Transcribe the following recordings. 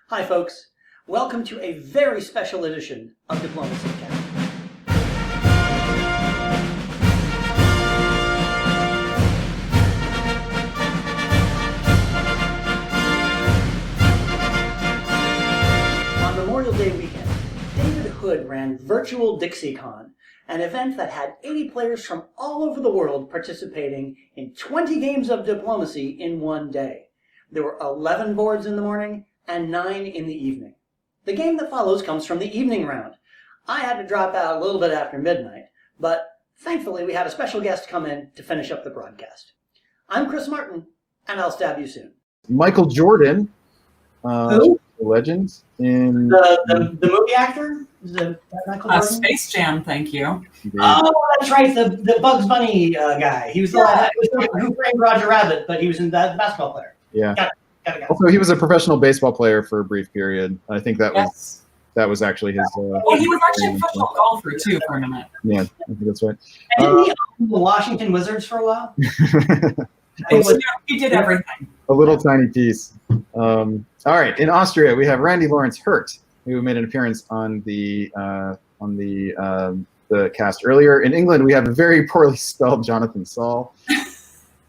Hi, folks. Welcome to a very special edition of Diplomacy Cast. On Memorial Day weekend, David Hood ran Virtual DixieCon, an event that had 80 players from all over the world participating in 20 games of diplomacy in one day. There were 11 boards in the morning and 9 in the evening. The game that follows comes from the evening round. I had to drop out a little bit after midnight, but thankfully we had a special guest come in to finish up the broadcast. I'm Chris Martin, and I'll stab you soon. Michael Jordan, Who? legend in The movie actor? Is that Michael Jordan? Space Jam, thank you. Oh, that's right, the Bugs Bunny guy. He was the Who Framed Roger Rabbit, but he was in that basketball player. Yeah. Got it. Also, he was a professional baseball player for a brief period. I think that was actually his. Well, he was actually a professional golfer too for a minute. Yeah, I think that's right. And didn't he own the Washington Wizards for a while? He did everything. A little tiny piece. All right, in Austria we have Randy Lawrence Hurt, who made an appearance on the cast earlier. In England we have a very poorly spelled Jonathan Saul.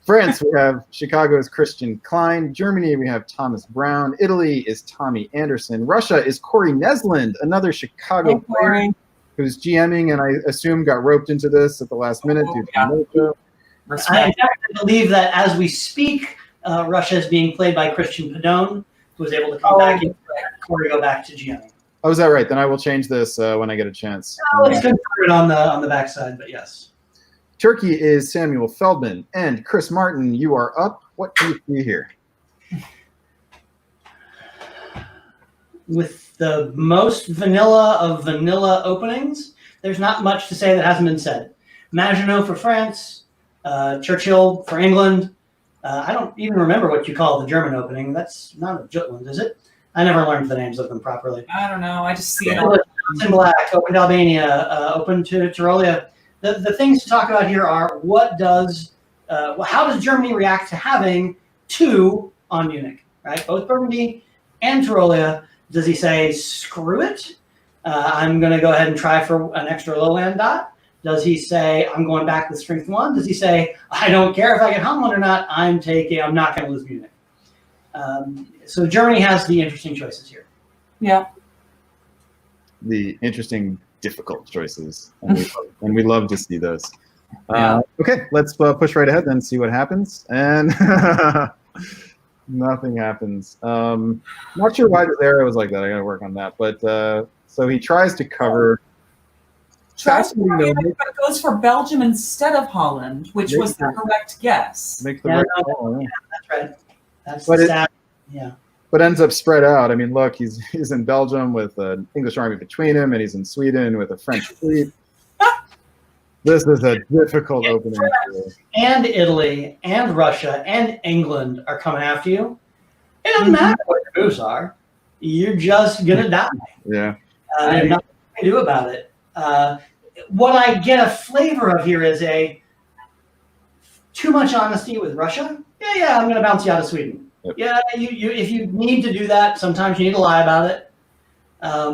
France, we have Chicago's Christian Kline. Germany, we have Thomas Brown. Italy is Tommy Anderson. Russia is Corey Nesland, another Chicago player who's GMing and I assume got roped into this at the last minute due to militia. I believe that as we speak, Russia is being played by Christian Pedone, who was able to come back and Corey go back to GMing. Oh, is that right? Then I will change this when I get a chance. It's good for it on the backside, but yes. Turkey is Samuel Feldman. And Chris Martin, you are up. What do you see here? With the most vanilla of vanilla openings, there's not much to say that hasn't been said. Maginot for France, Churchill for England. I don't even remember what you call the German opening. That's not a Jutland, is it? I never learned the names of them properly. I don't know. I just see it. In Black, open to Albania, open to Tyrolia. The things to talk about here are how does Germany react to having 2 on Munich, right? Both Burgundy and Tyrolia. Does he say, screw it? I'm going to go ahead and try for an extra lowland dot. Does he say, I'm going back with strength 1? Does he say, I don't care if I get home one or not, I'm not going to lose Munich. So Germany has the interesting choices here. Yeah. The interesting, difficult choices. And we love to see those. Okay, let's push right ahead then, see what happens. And nothing happens. Not sure why the arrow was like that. I got to work on that. But so he tries to cover. But it goes for Belgium instead of Holland, which was the correct guess. Makes the right call. Yeah, that's right. That's but the stat. Yeah. But ends up spread out. I mean, look, he's in Belgium with an English army between him, and he's in Sweden with a French fleet. This is a difficult opening. And Italy and Russia and England are coming after you. It doesn't matter what your moves are. You're just going to die. Yeah. There's nothing you can do about it. What I get a flavor of here is too much honesty with Russia. Yeah, I'm going to bounce you out of Sweden. Yep. Yeah, you if you need to do that, sometimes you need to lie about it. I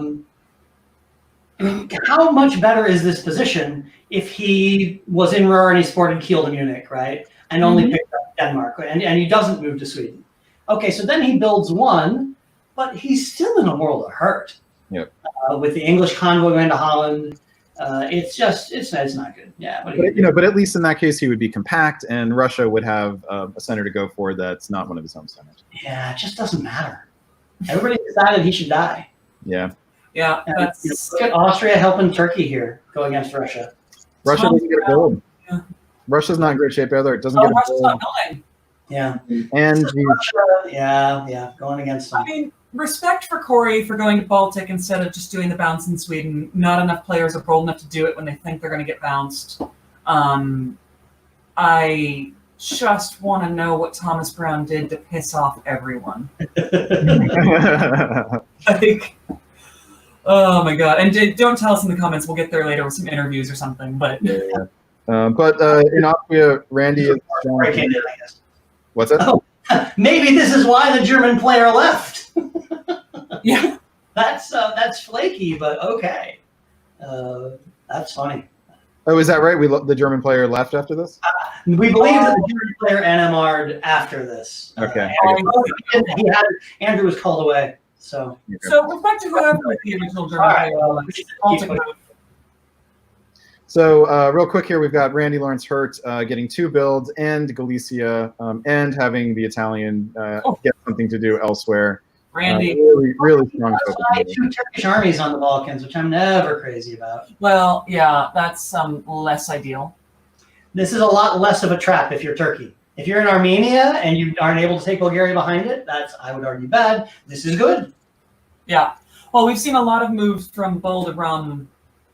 mean, how much better is this position if he was in Ruhr and he sported Kiel to Munich, right? And only picked up Denmark, and he doesn't move to Sweden. Okay, so then he builds 1, but he's still in a world of hurt. Yep. With the English convoy going to Holland, it's not good. Yeah, but at least in that case he would be compact, and Russia would have a center to go for that's not one of his home centers. Yeah, it just doesn't matter. Everybody decided he should die. Yeah. Yeah. Look at Austria helping Turkey here go against Russia. Russia doesn't get a build. Yeah. Russia's not in great shape either. It doesn't get a Russia's build. not building. Yeah. And Russia, going against them. I mean, respect for Corey for going to Baltic instead of just doing the bounce in Sweden. Not enough players are bold enough to do it when they think they're going to get bounced. I just want to know what Thomas Brown did to piss off everyone. Oh my God. And don't tell us in the comments. We'll get there later with some interviews or something. But in Austria, Randy is – What's that? Oh, maybe this is why the German player left. Yeah. That's flaky, but okay. That's funny. Oh, is that right? The German player left after this? We believe that the German player NMR'd after this. Okay. Andrew was called away. So with back to whoever the original German player was. Baltic move. So real quick here, we've got Randy Lawrence Hurt getting 2 builds and Galicia and having the Italian get something to do elsewhere. Randy. Really strong. 2 Turkish armies on the Balkans, which I'm never crazy about. Well, yeah, that's less ideal. This is a lot less of a trap if you're Turkey. If you're in Armenia and you aren't able to take Bulgaria behind it, that's, I would argue, bad. This is good. Yeah. Well, we've seen a lot of moves from Boldegram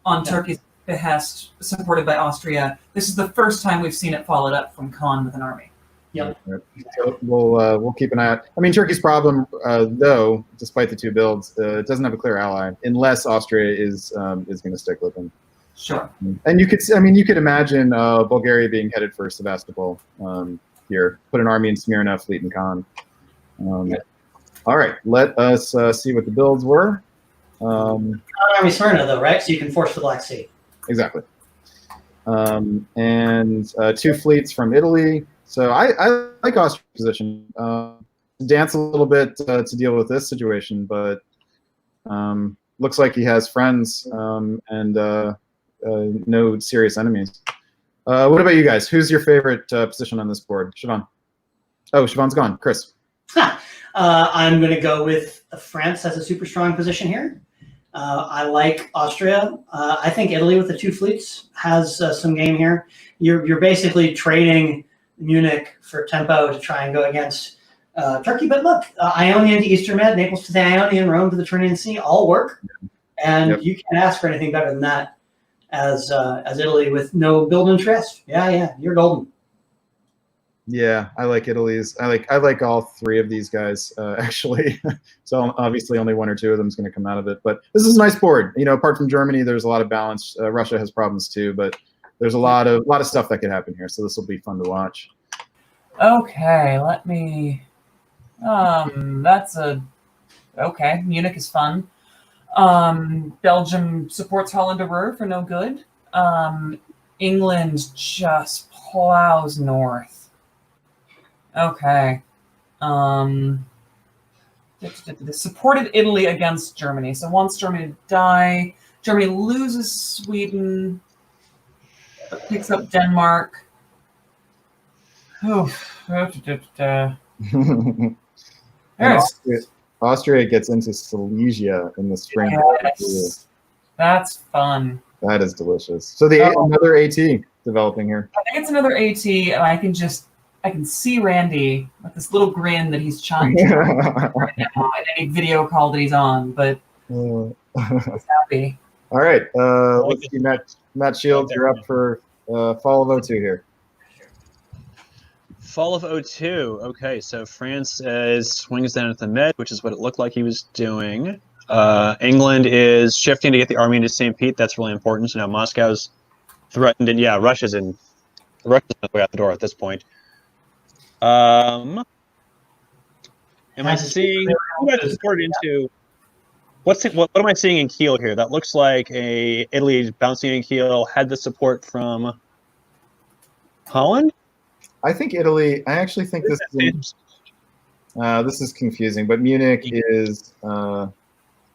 on Turkey's behest, supported by Austria. This is the first time we've seen it followed up from Khan with an army. Yep. So we'll keep an eye out. I mean, Turkey's problem, though, despite the 2 builds, it doesn't have a clear ally unless Austria is going to stick with him. Sure. And you could imagine Bulgaria being headed for Sevastopol here. Put an army in Smyrna, fleet in Khan. All right, let us see what the builds were. Army Smyrna, though, right? So you can force the Black Sea. Exactly. And 2 fleets from Italy. So I like Austria's position. Dance a little bit to deal with this situation, but looks like he has friends and no serious enemies. What about you guys? Who's your favorite position on this board? Siobhan. Oh, Siobhan's gone. Chris. I'm going to go with France as a super strong position here. I like Austria. I think Italy with the 2 fleets has some game here. You're basically trading Munich for tempo to try and go against Turkey. But look, Ionian to Eastern Med, Naples to the Ionian, Rome to the Tyrrhenian Sea, all work. And you can't ask for anything better than that as Italy with no build interest. Yeah, you're golden. Yeah, I like Italy's. I like all 3 of these guys actually. So obviously only 1 or 2 of them is going to come out of it. But this is a nice board. You know, apart from Germany, there's a lot of balance. Russia has problems too, but there's a lot of stuff that could happen here. So this will be fun to watch. Okay, let me. Okay. Munich is fun. Belgium supports Holland Ruhr for no good. England just plows north. Okay. Supported Italy against Germany. So wants Germany to die. Germany loses Sweden. Picks up Denmark. Austria gets into Silesia in the spring. Yes. That's fun. That is delicious. So another AT developing here. I think it's another AT, and I can see Randy with this little grin that he's trying to right now in any video call that he's on, but he's happy. All right. Let's see, Matt Shields, you're up for Fall of 02 here. Fall of 02. Okay, so France swings down at the Med, which is what it looked like he was doing. England is shifting to get the army into St. Pete. That's really important. So now Moscow's threatened, and Russia's on the way out the door at this point. Am I seeing who I supported into? What am I seeing in Kiel here? That looks like Italy bouncing in Kiel had the support from Holland. I think Italy. I actually think this is confusing, but Munich is. I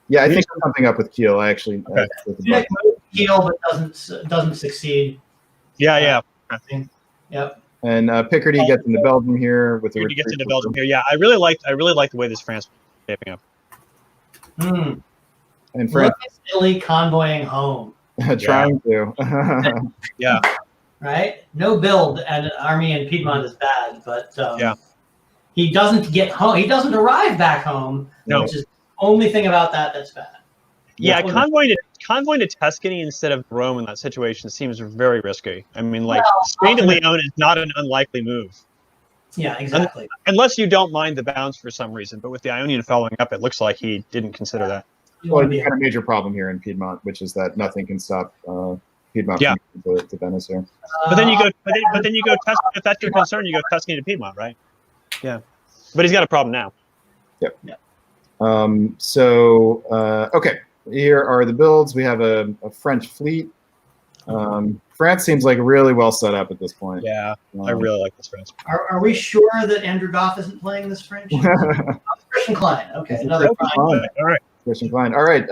think something up with Kiel. I actually. Munich moved Kiel, but doesn't succeed. Yeah. I think. Yep. And Picardy gets into Belgium here with the. Picardy gets into Belgium here. Yeah, I really like the way this France is shaping up. And France. Look at Italy convoying home. Trying to. Yeah. Right? No build and army in Piedmont is bad, but he doesn't get home. He doesn't arrive back home, which is the only thing about that's bad. Yeah, convoying to Tuscany instead of Rome in that situation seems very risky. I mean, Spain to Leon is not an unlikely move. Yeah, exactly. Unless you don't mind the bounce for some reason, but with the Ionian following up, it looks like he didn't consider that. Well, we had a major problem here in Piedmont, which is that nothing can stop Piedmont to Venice here. But then you go, Tuscany. If that's your concern, you go Tuscany to Piedmont, right? Yeah. But he's got a problem now. Yep. Okay, here are the builds. We have a French fleet. France seems like really well set up at this point. Yeah, I really like this French. Are we sure that Andrew Goff isn't playing this French? Christian Kline. Okay, another Kline. All right. Christian Kline. All right.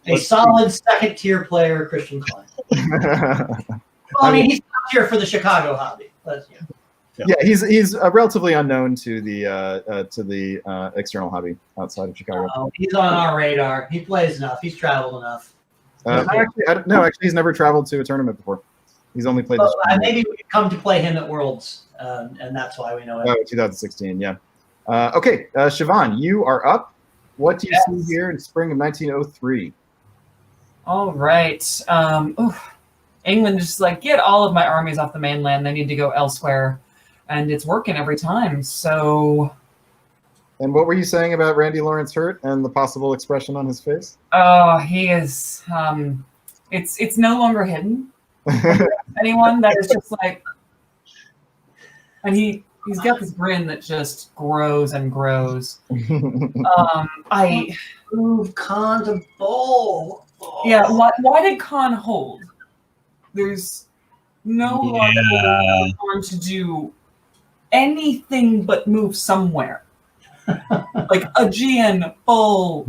a solid second-tier player, Christian Kline. Well, I mean, he's top tier for the Chicago hobby. But, yeah, he's relatively unknown to the external hobby outside of Chicago. Oh, he's on our radar. He plays enough. He's traveled enough. Actually, he's never traveled to a tournament before. He's only played this. Maybe we could come to play him at Worlds, and that's why we know him. Oh, 2016, yeah. Okay, Siobhan, you are up. What do you see here in spring of 1903? All right. England just like, get all of my armies off the mainland. They need to go elsewhere. And it's working every time. So. And what were you saying about Randy Lawrence hurt and the possible expression on his face? Oh, he is. It's no longer hidden. Anyone that is just like, and he's got this grin that just grows and grows. I move Khan to bowl. Oh. Yeah. Why did Khan hold? There's no logical Khan to do anything but move somewhere. Like Aegean, bull.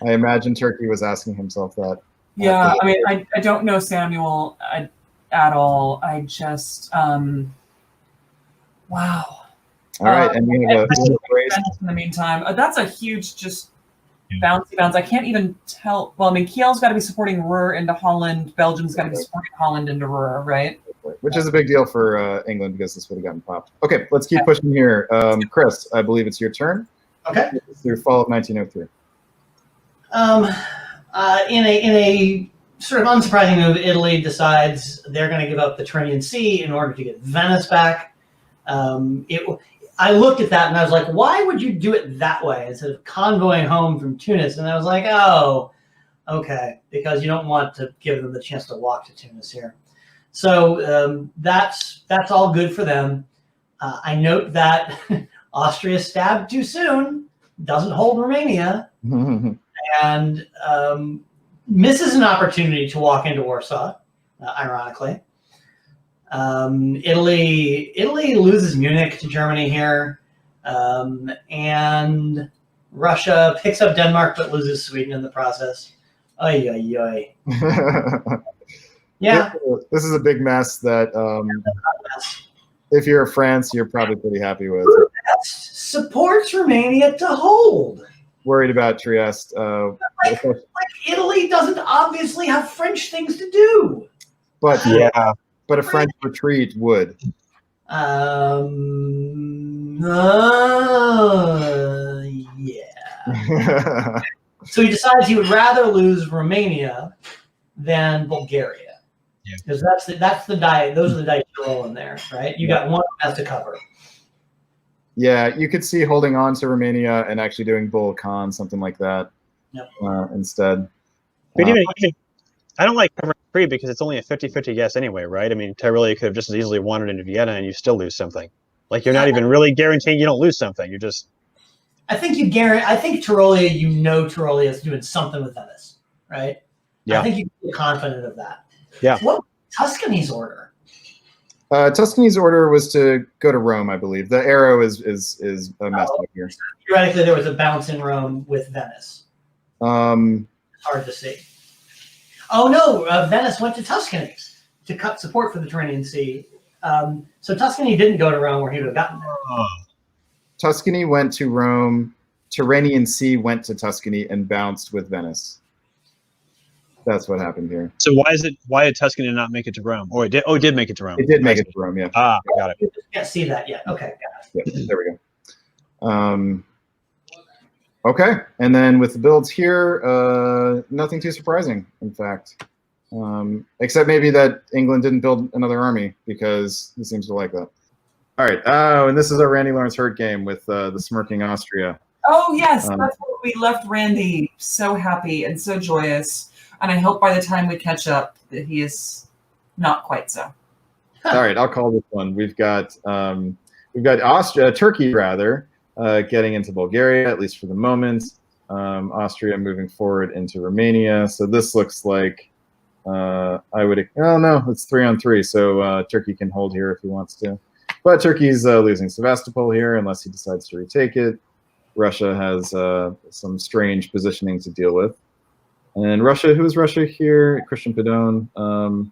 I imagine Turkey was asking himself that. Yeah, I mean, I don't know Samuel at all. I just, wow. All right, and we have a race. In the meantime, that's a huge just bouncy bounce. I can't even tell. Well, I mean, Kiel's got to be supporting Ruhr into Holland. Belgium's got to be supporting Holland into Ruhr, right? Which is a big deal for England because this would have gotten popped. Okay, let's keep pushing here. Chris, I believe it's your turn. Okay. Through fall of 1903. In a sort of unsurprising move, Italy decides they're going to give up the Tyrrhenian Sea in order to get Venice back. I looked at that and I was like, why would you do it that way instead of convoying home from Tunis? And I was like, oh, okay, because you don't want to give them the chance to walk to Tunis here. So that's all good for them. I note that Austria stabbed too soon, doesn't hold Romania, and misses an opportunity to walk into Warsaw, ironically. Italy loses Munich to Germany here, and Russia picks up Denmark but loses Sweden in the process. Ay, ay, ay. Yeah. This is a big mess that if you're France, you're probably pretty happy with. Supports Romania to hold. Worried about Trieste. Like Italy doesn't obviously have French things to do. But but a French retreat would. Yeah. So he decides he would rather lose Romania than Bulgaria. Because that's the diet. Those are the dice you're rolling there, right? You got one has to cover. Yeah, you could see holding on to Romania and actually doing Bull Khan, something like that. Yep. Instead. But I don't like covering free because it's only a 50-50 guess anyway, right? I mean, Tyrolia could have just as easily wandered into Vienna and you still lose something. Like you're not even really guaranteeing you don't lose something. You're just. I think Tyrolia. Tyrolia is doing something with Venice, right? Yeah. I think you can be confident of that. Yeah. What was Tuscany's order? Tuscany's order was to go to Rome, I believe. The arrow is a mess up here. Theoretically, there was a bounce in Rome with Venice. It's hard to see. Oh no, Venice went to Tuscany to cut support for the Tyrrhenian Sea. So Tuscany didn't go to Rome where he would have gotten there. Tuscany went to Rome. Tyrrhenian Sea went to Tuscany and bounced with Venice. That's what happened here. So why did Tuscany not make it to Rome? Or it did make it to Rome. It did make it to Rome, yeah. Ah, got it. You just can't see that yet. Okay, got it. Yeah, there we go. Okay, and then with the builds here, nothing too surprising, in fact. Except maybe that England didn't build another army because he seems to like that. All right, and this is our Randy Lawrence Hurt game with the smirking Austria. Oh, yes, that's what we left Randy so happy and so joyous. And I hope by the time we catch up that he is not quite so. All right, I'll call this one. We've got Turkey rather, getting into Bulgaria, at least for the moment. Austria moving forward into Romania. So this looks like oh no, it's 3-on-3. So Turkey can hold here if he wants to. But Turkey's losing Sevastopol here unless he decides to retake it. Russia has some strange positioning to deal with. And Russia, who is Russia here? Christian Pedone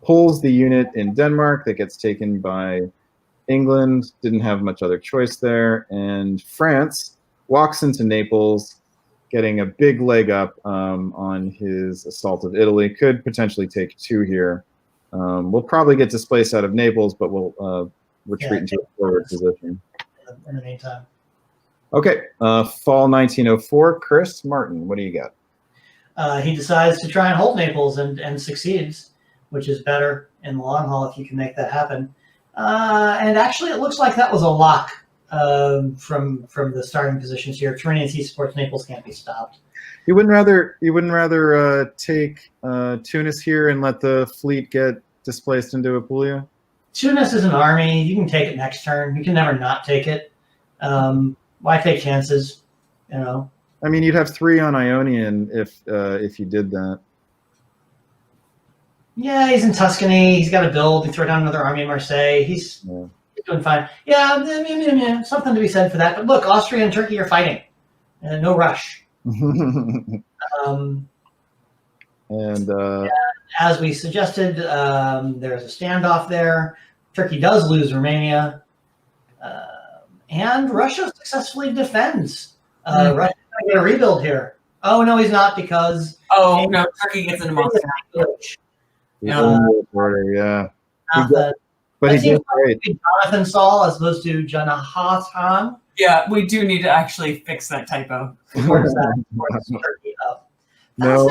pulls the unit in Denmark that gets taken by England. Didn't have much other choice there. And France walks into Naples, getting a big leg up on his assault of Italy. Could potentially take 2 here. We'll probably get displaced out of Naples, but we'll retreat into a forward position. In the meantime. Okay, fall 1904. Chris Martin, what do you got? He decides to try and hold Naples and succeeds, which is better in the long haul if you can make that happen. And actually, it looks like that was a lock from the starting positions here. Tyrrhenian Sea supports Naples can't be stopped. You wouldn't rather take Tunis here and let the fleet get displaced into Apulia? Tunis is an army. You can take it next turn. You can never not take it. Why take chances? You know. I mean, you'd have 3 on Ionian if you did that. Yeah, he's in Tuscany. He's got a build. You throw down another army in Marseille. He's doing fine. Yeah, something to be said for that. But look, Austria and Turkey are fighting. No rush. As we suggested, there's a standoff there. Turkey does lose Romania. And Russia successfully defends. Russia's going to get a rebuild here. Oh, no, he's not because... Oh, no, Turkey gets into monster. Yeah. But he did great. Jonathan Saul as opposed to Jonathan. Yeah, we do need to actually fix that typo. No.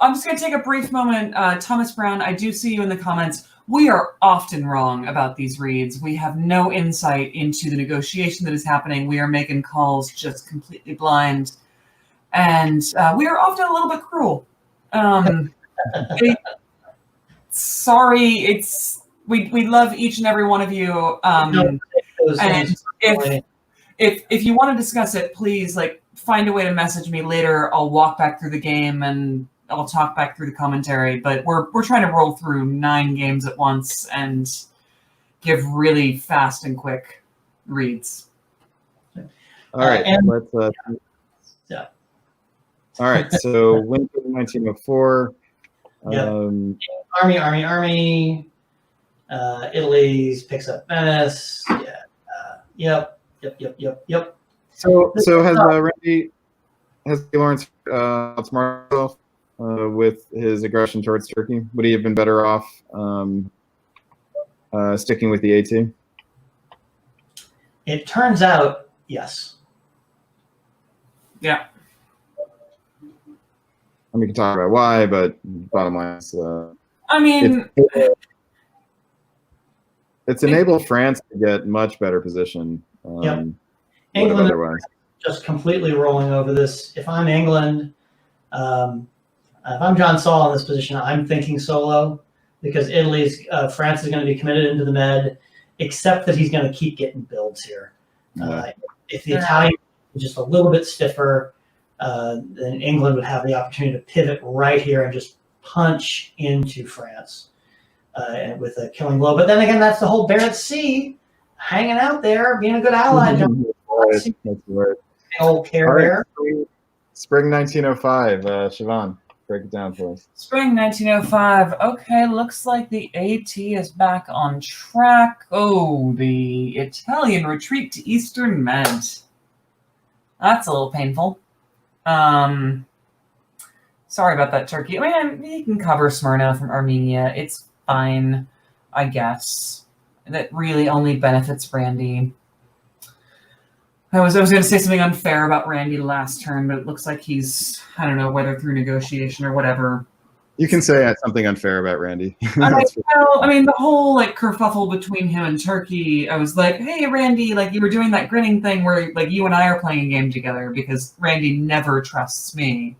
I'm just going to take a brief moment. Thomas Brown, I do see you in the comments. We are often wrong about these reads. We have no insight into the negotiation that is happening. We are making calls just completely blind. And we are often a little bit cruel. Sorry, we love each and every one of you. And if you want to discuss it, please find a way to message me later. I'll walk back through the game and I'll talk back through the commentary. But we're trying to roll through 9 games at once and give really fast and quick reads. All right, yeah. All right, so winter 1904. Yep. Army. Italy picks up Venice. Yeah. Yep. So has Randy Lawrence outsmarted himself with his aggression towards Turkey? Would he have been better off sticking with the AT? It turns out, yes. Yeah. I mean, we can talk about why, but bottom line is, it's enabled France to get much better position. England is just completely rolling over this. If I'm England, if I'm John Saul in this position, I'm thinking solo because France is going to be committed into the Med, except that he's going to keep getting builds here. If the Italian is just a little bit stiffer, then England would have the opportunity to pivot right here and just punch into France with a killing blow. But then again, that's the whole Barents Sea hanging out there, being a good ally. That's right. Old Care Bear. Spring 1905. Siobhan, break it down for us. Spring 1905. Okay, looks like the AT is back on track. Oh, the Italian retreat to Eastern Med. That's a little painful. Sorry about that, Turkey. I mean, you can cover Smyrna from Armenia. It's fine, I guess. That really only benefits Randy. I was going to say something unfair about Randy last turn, but it looks like he's, I don't know, whether through negotiation or whatever. You can say something unfair about Randy. The whole kerfuffle between him and Turkey, I was like, hey, Randy, you were doing that grinning thing where you and I are playing a game together because Randy never trusts me.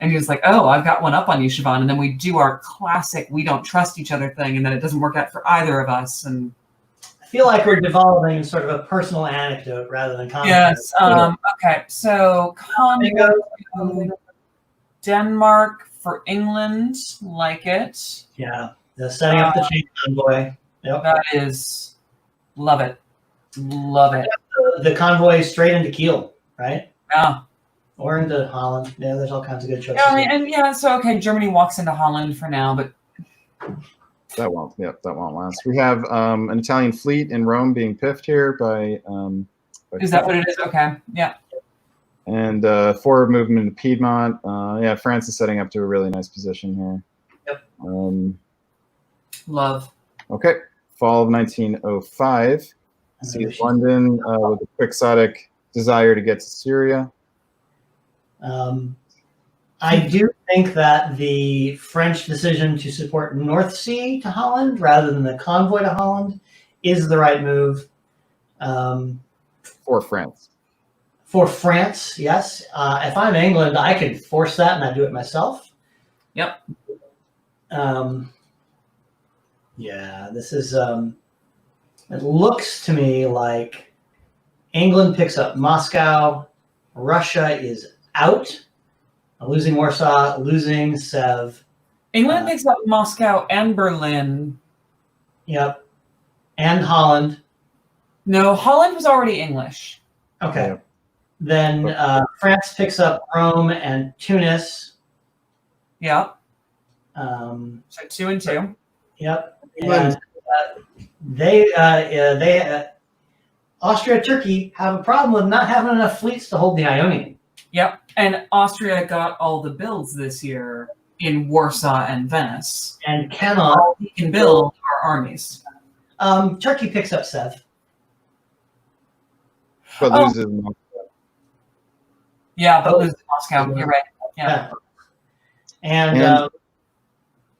And he was like, oh, I've got one up on you, Siobhan. And then we do our classic we don't trust each other thing, and then it doesn't work out for either of us. And I feel like we're devolving sort of a personal anecdote rather than commentary. Yes. Okay. So convoy to Denmark for England, like it. Yeah, the setting up the chain convoy. Yep. That is, love it. Love it. The convoy straight into Kiel, right? Yeah. Or into Holland. Yeah, there's all kinds of good choices. Yeah, and yeah, so okay, Germany walks into Holland for now, but That won't last. We have an Italian fleet in Rome being piffed here by is that what it is? Okay. Yeah. and forward movement to Piedmont. Yeah, France is setting up to a really nice position here. Yep. Love. Okay, fall of 1905. See London with a quixotic desire to get to Syria. I do think that the French decision to support North Sea to Holland rather than the convoy to Holland is the right move. For France. For France, yes. If I'm England, I could force that and I'd do it myself. Yep. Yeah, this is, it looks to me like England picks up Moscow, Russia is out, losing Warsaw, losing Sev. England picks up Moscow and Berlin. Yep. And Holland. No, Holland was already English. Okay. Yeah. Then France picks up Rome and Tunis. Yeah. So, So 2 and 2. yep. And they Austria, Turkey have a problem with not having enough fleets to hold the Ionian. Yep. And Austria got all the builds this year in Warsaw and Venice. And cannot. All we can build are armies. Turkey picks up Sev. But loses Moscow. Yeah, but loses Moscow. You're right. Yeah. And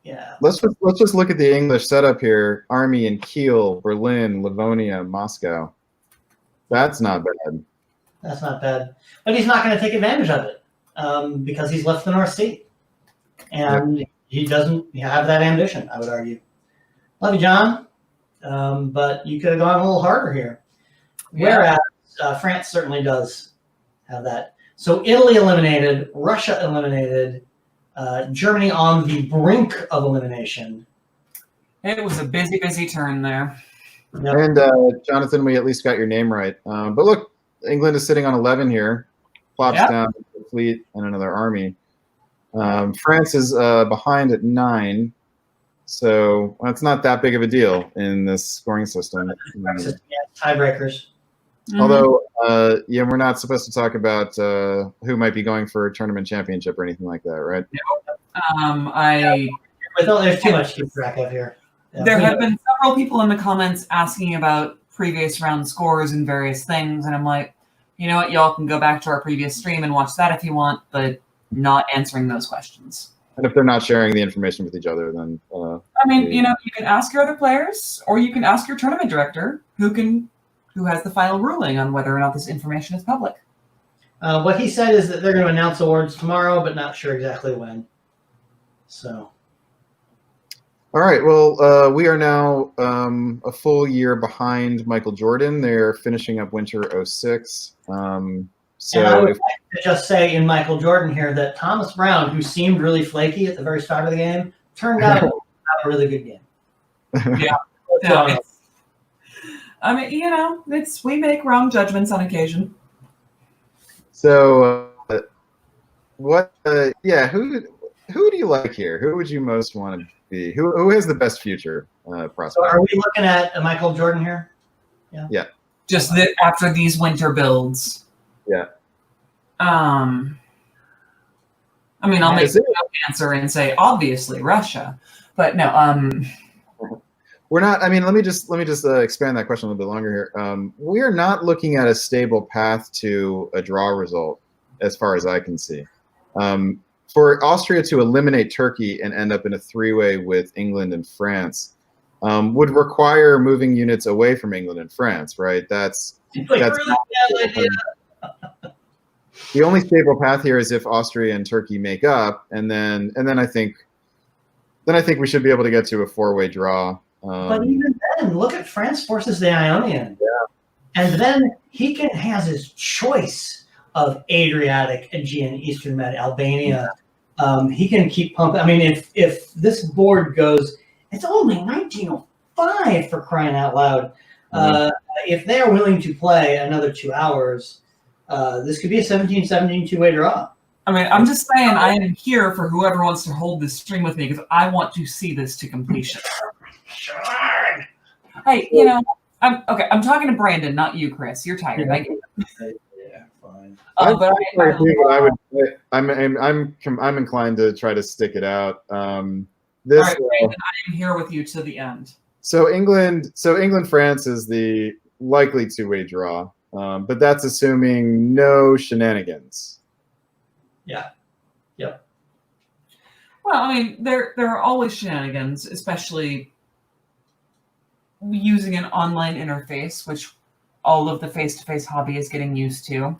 yeah. Let's just look at the English setup here. Army in Kiel, Berlin, Livonia, Moscow. That's not bad. That's not bad. But he's not going to take advantage of it because he's left the North Sea. And he doesn't have that ambition, I would argue. Love you, John. But you could have gone a little harder here. Yeah. Whereas France certainly does have that. So Italy eliminated, Russia eliminated, Germany on the brink of elimination. It was a busy, busy turn there. Yep. And Jonathan, we at least got your name right. But look, England is sitting on 11 here, plops down a fleet and another army. France is behind at 9, so that's not that big of a deal in this scoring system. Yeah, tiebreakers. Mm-hmm. Although, yeah, we're not supposed to talk about who might be going for a tournament championship or anything like that, right? There's too much to keep track of here. Yeah. There have been several people in the comments asking about previous round scores and various things, and I'm like, you know what, y'all can go back to our previous stream and watch that if you want, but not answering those questions. And if they're not sharing the information with each other, then I mean, you know, you can ask your other players, or you can ask your tournament director, who has the final ruling on whether or not this information is public. What he said is that they're going to announce awards tomorrow, but not sure exactly when. So. all right. Well, we are now a full year behind Michael Jordan. They're finishing up winter 06. So and I would like to just say in Michael Jordan here that Thomas Brown, who seemed really flaky at the very start of the game, turned out to have a really good game. Yeah. No, I mean, you know, we make wrong judgments on occasion. So, yeah, who do you like here? Who would you most want to be? Who has the best future prospect? So are we looking at Michael Jordan here? Yeah. Just after these winter builds. Yeah. I mean, I'll make an answer and say obviously Russia, but no. We're not. I mean, let me just expand that question a little bit longer here. We are not looking at a stable path to a draw result, as far as I can see. For Austria to eliminate Turkey and end up in a 3-way with England and France would require moving units away from England and France, right? That's really bad idea. The only stable path here is if Austria and Turkey make up, and then I think we should be able to get to a 4-way draw. But even then look at France forces the Ionian. Yeah. And then he has his choice of Adriatic, Aegean, Eastern Med, Albania. He can keep pumping. I mean, if this board goes, it's only 1905 for crying out loud. If they are willing to play another 2 hours, this could be a 17-17 two-way draw. I mean, I'm just saying I am here for whoever wants to hold this stream with me because I want to see this to completion. Sure. Hey, you know, I'm talking to Brandon, not you, Chris. You're tired. Yeah. I get it. Yeah, fine. I'm inclined to try to stick it out. All right, Brandon, I am here with you to the end. So England, France is the likely two-way draw, but that's assuming no shenanigans. Yeah. Yep. Well, I mean, there are always shenanigans, especially using an online interface, which all of the face-to-face hobby is getting used to.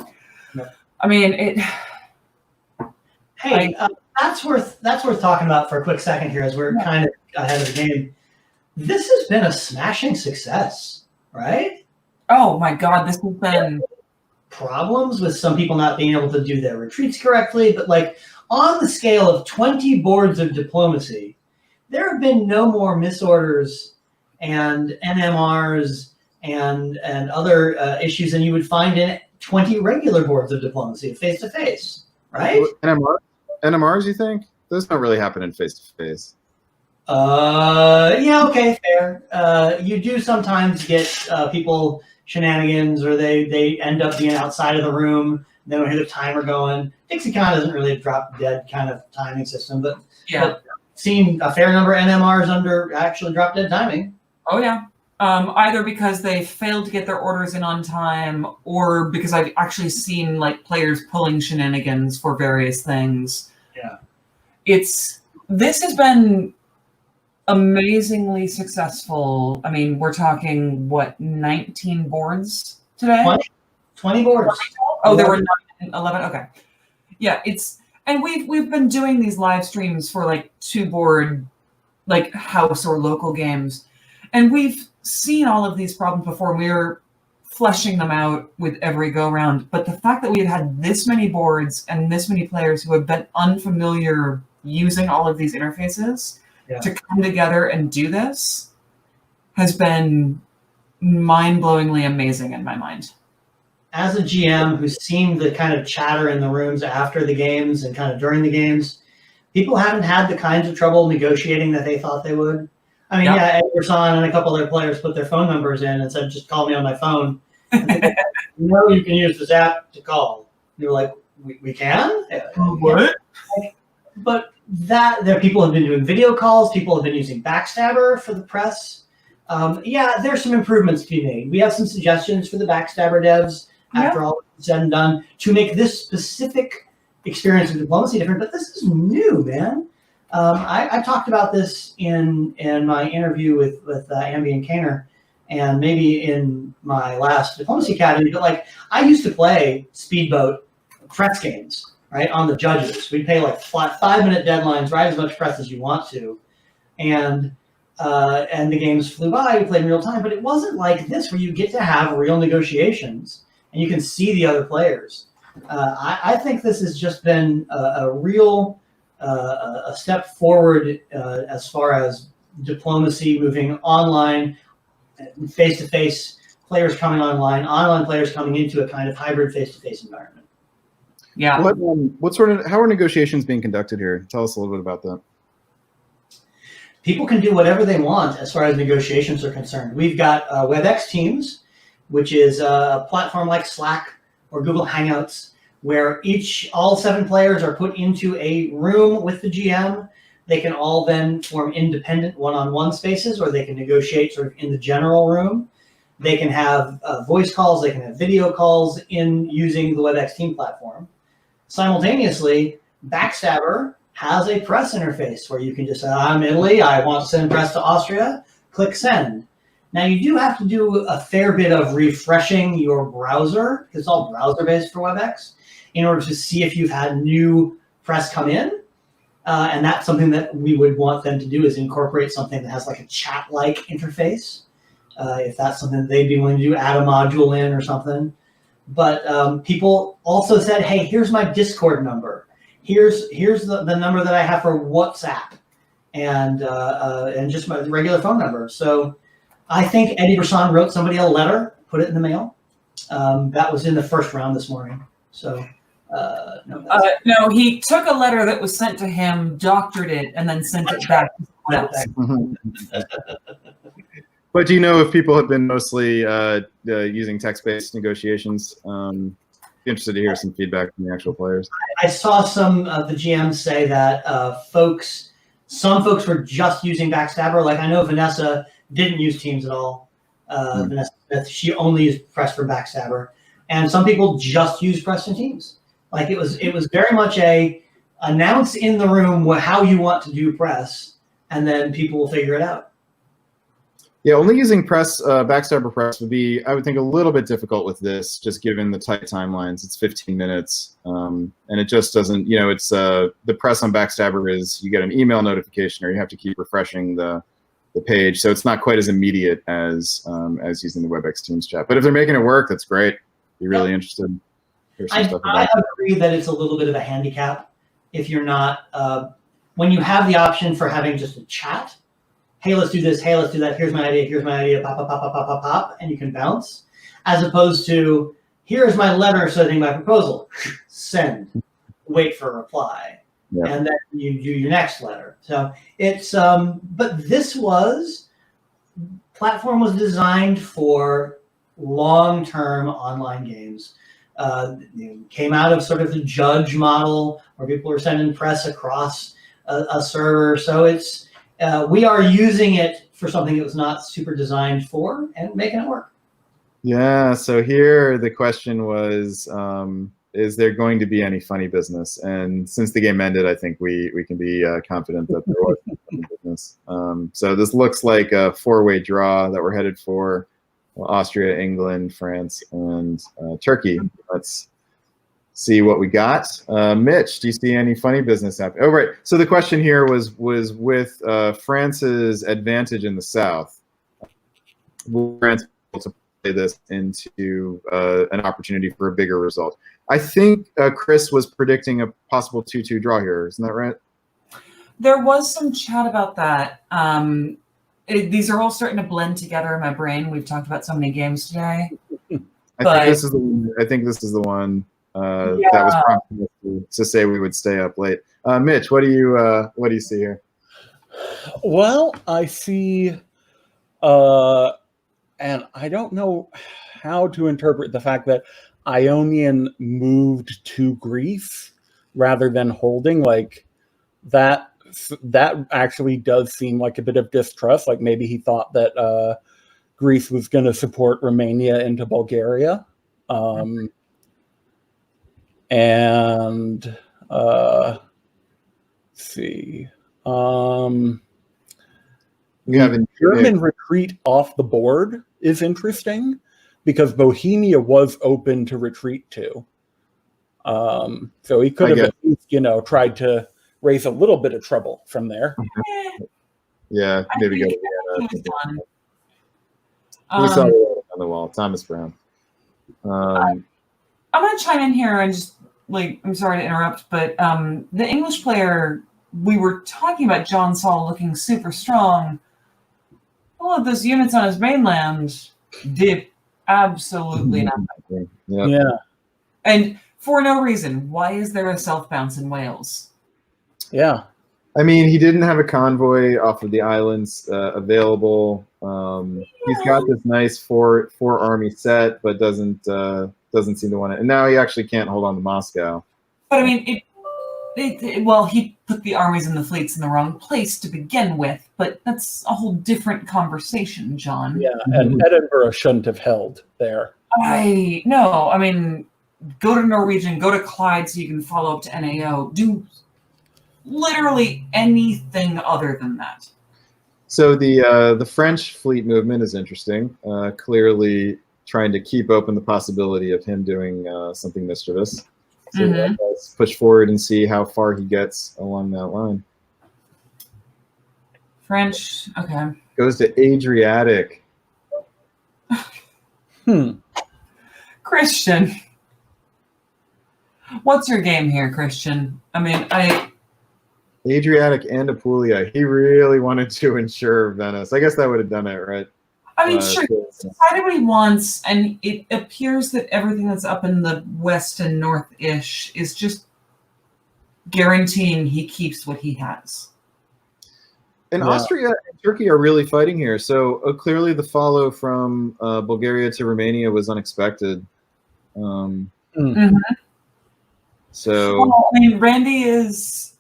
Yep. I mean, that's worth talking about for a quick second here, as we're kind of ahead of the game. This has been a smashing success, right? Oh my God, this has been problems with some people not being able to do their retreats correctly, but like on the scale of 20 boards of diplomacy, there have been no more misorders and NMRs and other issues than you would find in 20 regular boards of diplomacy face to face, right? NMRs, you think? Those don't really happen in face to face. Yeah, okay, fair. You do sometimes get people shenanigans, or they end up being outside of the room. They don't hear the timer going. vDixieCon isn't really a drop dead kind of timing system, but I've seen a fair number of NMRs under actually drop dead timing. Oh yeah. Either because they failed to get their orders in on time, or because I've actually seen like players pulling shenanigans for various things. Yeah. This has been amazingly successful. I mean, we're talking, what, 19 boards today? 20 boards. Oh, there were 11. Okay. Yeah, and we've been doing these live streams for like 2-board, like house or local games. And we've seen all of these problems before. We're fleshing them out with every go round. But the fact that we've had this many boards and this many players who have been unfamiliar using all of these interfaces to come together and do this has been mind-blowingly amazing in my mind. As a GM who's seen the kind of chatter in the rooms after the games and kind of during the games, people haven't had the kinds of trouble negotiating that they thought they would. I mean, Edgerson and a couple other players put their phone numbers in and said, just call me on my phone. No, you can use this app to call. And you're like, we can? What? But there people have been doing video calls. People have been using Backstabber for the press. There's some improvements to be made. We have some suggestions for the Backstabber devs after all is said and done to make this specific experience of diplomacy different. But this is new, man. I talked about this in my interview with Amby and Kaner, and maybe in my last Diplomacy Academy. But like, I used to play speedboat press games, right, on the judges. We'd pay like 5-minute deadlines, write as much press as you want to, and the games flew by. We played in real time, but it wasn't like this where you get to have real negotiations and you can see the other players. I think this has just been a real a step forward as far as diplomacy moving online, face-to-face players coming online players coming into a kind of hybrid face-to-face environment. Yeah. How are negotiations being conducted here? Tell us a little bit about that. People can do whatever they want as far as negotiations are concerned. We've got WebEx Teams, which is a platform like Slack or Google Hangouts, where all 7 players are put into a room with the GM. They can all then form independent one-on-one spaces, or they can negotiate sort of in the general room. They can have voice calls, they can have video calls in using the WebEx Team platform. Simultaneously, Backstabber has a press interface where you can just say, I'm Italy, I want to send press to Austria, click send. Now you do have to do a fair bit of refreshing your browser, because it's all browser-based for WebEx, in order to see if you've had new press come in. And that's something that we would want them to do, is incorporate something that has like a chat-like interface. if that's something that they'd be willing to do, add a module in or something. But people also said, hey, here's my Discord number. Here's the number that I have for WhatsApp, and just my regular phone number. So I think Eddie Brisson wrote somebody a letter, put it in the mail. That was in the first round this morning. So no, he took a letter that was sent to him, doctored it, and then sent it back. But do you know if people have been mostly using text-based negotiations? Be interested to hear some feedback from the actual players. I saw some of the GMs say that some folks were just using Backstabber. Like I know Vanessa didn't use Teams at all. Vanessa Smith, she only used Press for Backstabber, and some people just used Press and Teams. Like it was very much a announce in the room how you want to do Press, and then people will figure it out. Yeah, only using Backstabber Press would be, I would think, a little bit difficult with this, just given the tight timelines. It's 15 minutes, and it just doesn't, it's the Press on Backstabber is you get an email notification or you have to keep refreshing the page, so it's not quite as immediate as using the WebEx Teams chat. But if they're making it work, that's great. Be really interested. I agree that it's a little bit of a handicap if you're not, when you have the option for having just a chat. Hey, let's do this. Hey, let's do that. Here's my idea. Pop, pop, pop, pop, pop, pop, pop, and you can bounce. As opposed to, here's my letter sending my proposal. Send. Wait for a reply. Yeah. And then you do your next letter. So it's, but this platform was designed for long-term online games. Came out of sort of the Judge model where people were sending Press across a server. So it's, we are using it for something it was not super designed for and making it work. Yeah, so here the question was, is there going to be any funny business? And since the game ended, I think we can be confident that there was funny business. So this looks like a four-way draw that we're headed for. Austria, England, France, and Turkey. Let's see what we got. Mitch, do you see any funny business happening? Oh, right. So the question here was with France's advantage in the south, will France be able to play this into an opportunity for a bigger result? I think Chris was predicting a possible 2-2 draw here. Isn't that right? There was some chat about that. These are all starting to blend together in my brain. We've talked about so many games today. I think this is the one that was prompted to say we would stay up late. Mitch, what do you see here? Well, I see, and I don't know how to interpret the fact that Ionian moved to Greece rather than holding. Like that actually does seem like a bit of distrust. Like maybe he thought that Greece was going to support Romania into Bulgaria. And let's see. We have a German retreat off the board is interesting because Bohemia was open to retreat to. So he could have at least, tried to raise a little bit of trouble from there. Yeah, maybe go. We saw it on the wall. Thomas Brown. I'm going to chime in here and just, I'm sorry to interrupt, but the English player, we were talking about John Saul looking super strong. All of those units on his mainland did absolutely nothing. Yeah. And for no reason. Why is there a self-bounce in Wales? Yeah. I mean, he didn't have a convoy off of the islands available. He's got this nice four army set, but doesn't seem to want it. And now he actually can't hold on to Moscow. But I mean, he put the armies and the fleets in the wrong place to begin with. But that's a whole different conversation, John. Yeah, and Edinburgh shouldn't have held there. I mean, go to Norwegian, go to Clyde so you can follow up to NAO. Do literally anything other than that. So the French fleet movement is interesting. Clearly trying to keep open the possibility of him doing something mischievous. So let's push forward and see how far he gets along that line. French, okay. Goes to Adriatic. Christian. What's your game here, Christian? I mean, Adriatic and Apulia. He really wanted to ensure Venice. I guess that would have done it, right? Sure, he's decided what he wants, and it appears that everything that's up in the west and north-ish is just guaranteeing he keeps what he has. And Austria and Turkey are really fighting here. So clearly the follow from Bulgaria to Romania was unexpected. So, well, I mean, Randy is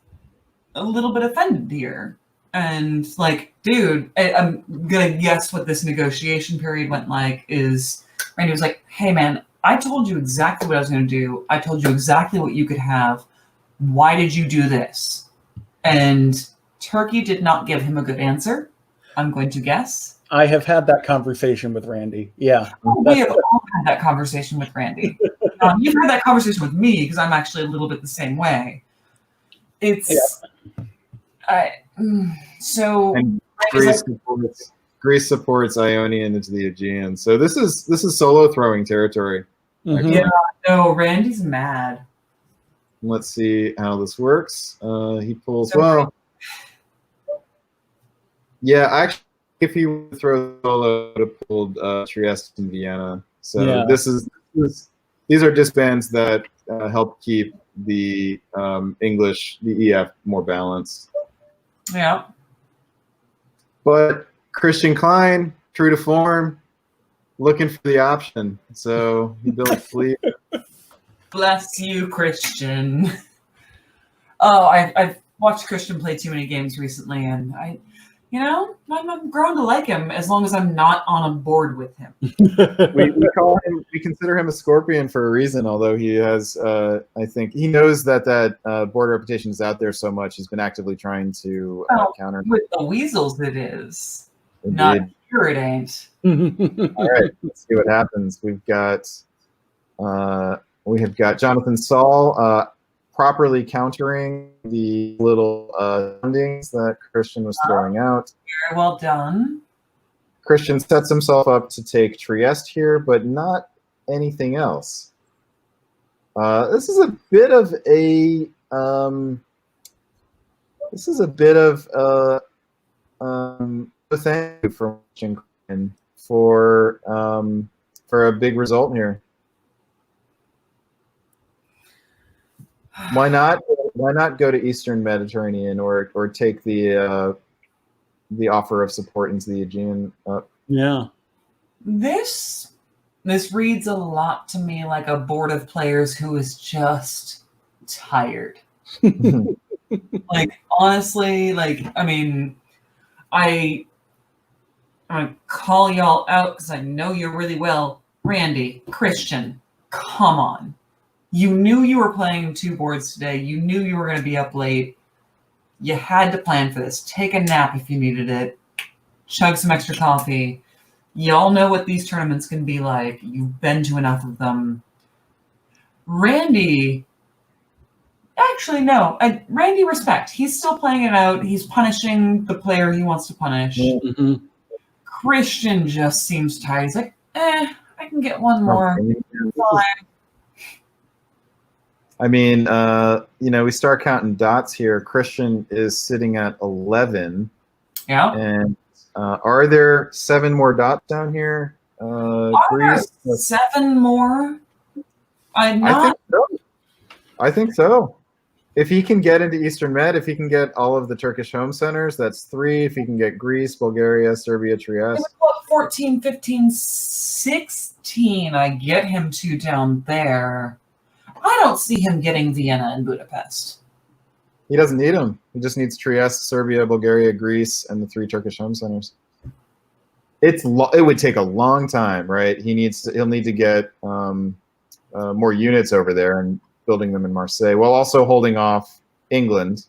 a little bit offended here. And like, dude, I'm going to guess what this negotiation period went like is Randy was like, hey, man, I told you exactly what I was going to do. I told you exactly what you could have. Why did you do this? And Turkey did not give him a good answer, I'm going to guess. I have had that conversation with Randy. Yeah. We have all had that conversation with Randy. You've had that conversation with me because I'm actually a little bit the same way. It's so and Greece supports Ionian into the Aegean. So this is solo throwing territory. Yeah, no, Randy's mad. Let's see how this works. He pulls yeah, actually, if he would throw solo, would have pulled Trieste and Vienna. So these are disbands that help keep the the EF more balanced. Yeah. But Christian Kline, true to form, looking for the option. So he built a fleet. Bless you, Christian. Oh, I've watched Christian play too many games recently, and I'm grown to like him as long as I'm not on a board with him. we consider him a Scorpion for a reason, although he has, I think, he knows that board reputation is out there so much, he's been actively trying to counter. With the weasels it is. Indeed. Not here it ain't. All right, let's see what happens. We have got Jonathan Saul properly countering the little soundings that Christian was throwing out. Very well done. Christian sets himself up to take Trieste here, but not anything else. This is a bit of a thank you for Christian Kline for a big result here. Why not go to Eastern Mediterranean or take the offer of support into the Aegean? Yeah. This reads a lot to me like a board of players who is just tired. Like, honestly, like, I mean, I'm gonna call y'all out because I know you really well. Randy, Christian, come on. You knew you were playing 2 boards today. You knew you were going to be up late. You had to plan for this. Take a nap if you needed it. Chug some extra coffee. Y'all know what these tournaments can be like. You've been to enough of them. Randy, actually, no. Randy, respect. He's still playing it out. He's punishing the player he wants to punish. Mm-hmm. Christian just seems tired. He's like, I can get one more. Fine. I mean, we start counting dots here. Christian is sitting at 11. Yeah. And are there 7 more dots down here? Are there 7 more? I think so. If he can get into Eastern Med, if he can get all of the Turkish home centers, that's 3. If he can get Greece, Bulgaria, Serbia, Trieste. 14, 15, 16. I get him to down there. I don't see him getting Vienna and Budapest. He doesn't need them. He just needs Trieste, Serbia, Bulgaria, Greece, and the 3 Turkish home centers. It would take a long time, right? He'll need to get more units over there and building them in Marseille, while also holding off England.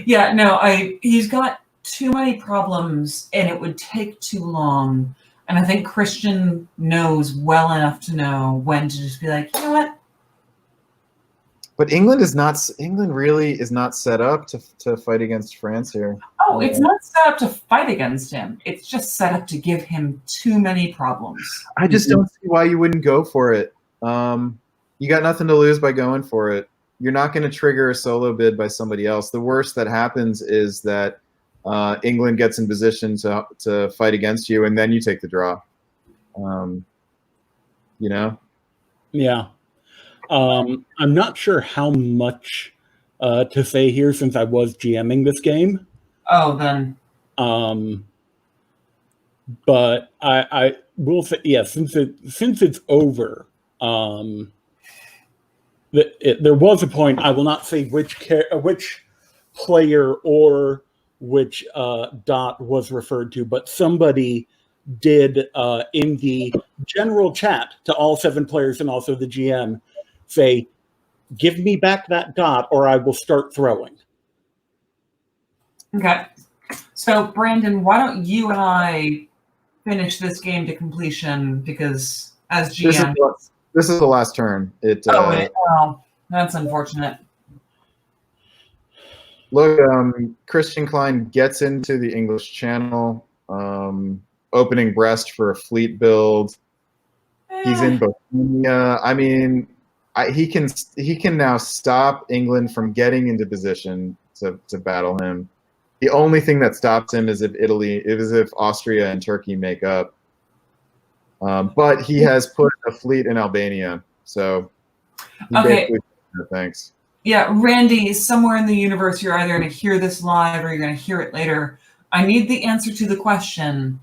Yeah, no, he's got too many problems, and it would take too long. And I think Christian knows well enough to know when to just be like, you know what? But England really is not set up to fight against France here. Oh, it's not set up to fight against him. It's just set up to give him too many problems. I just don't see why you wouldn't go for it. You got nothing to lose by going for it. You're not going to trigger a solo bid by somebody else. The worst that happens is that England gets in position to fight against you, and then you take the draw. You know? Yeah. I'm not sure how much to say here since I was GMing this game. Oh, then. But I will say, yeah, since it's over, there was a point. I will not say which player or which dot was referred to, but somebody did in the general chat to all 7 players and also the GM say, "Give me back that dot, or I will start throwing." Okay. So, Brandon, why don't you and I finish this game to completion? Because as GM, this is the last turn. oh, that's unfortunate. Look, Christian Kline gets into the English Channel, opening Brest for a fleet build. He's in Bohemia. I mean, he can now stop England from getting into position to battle him. The only thing that stops him is if Austria and Turkey make up. But he has put a fleet in Albania, so Okay. Thanks. Yeah, Randy, somewhere in the universe, you're either going to hear this live or you're going to hear it later. I need the answer to the question: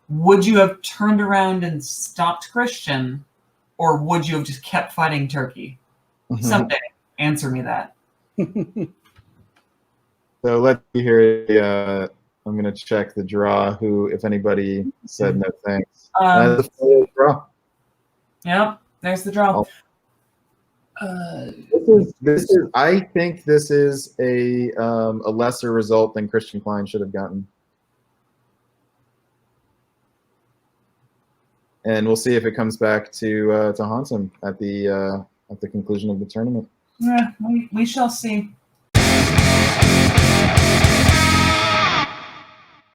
would you have turned around and stopped Christian, or would you have just kept fighting Turkey? Someday, answer me that. So let's hear. I'm going to check the draw. If anybody said no thanks. The draw. Yep, there's the draw. This is. I think this is a lesser result than Christian Kline should have gotten. And we'll see if it comes back to haunt him at the conclusion of the tournament. Yeah, we shall see.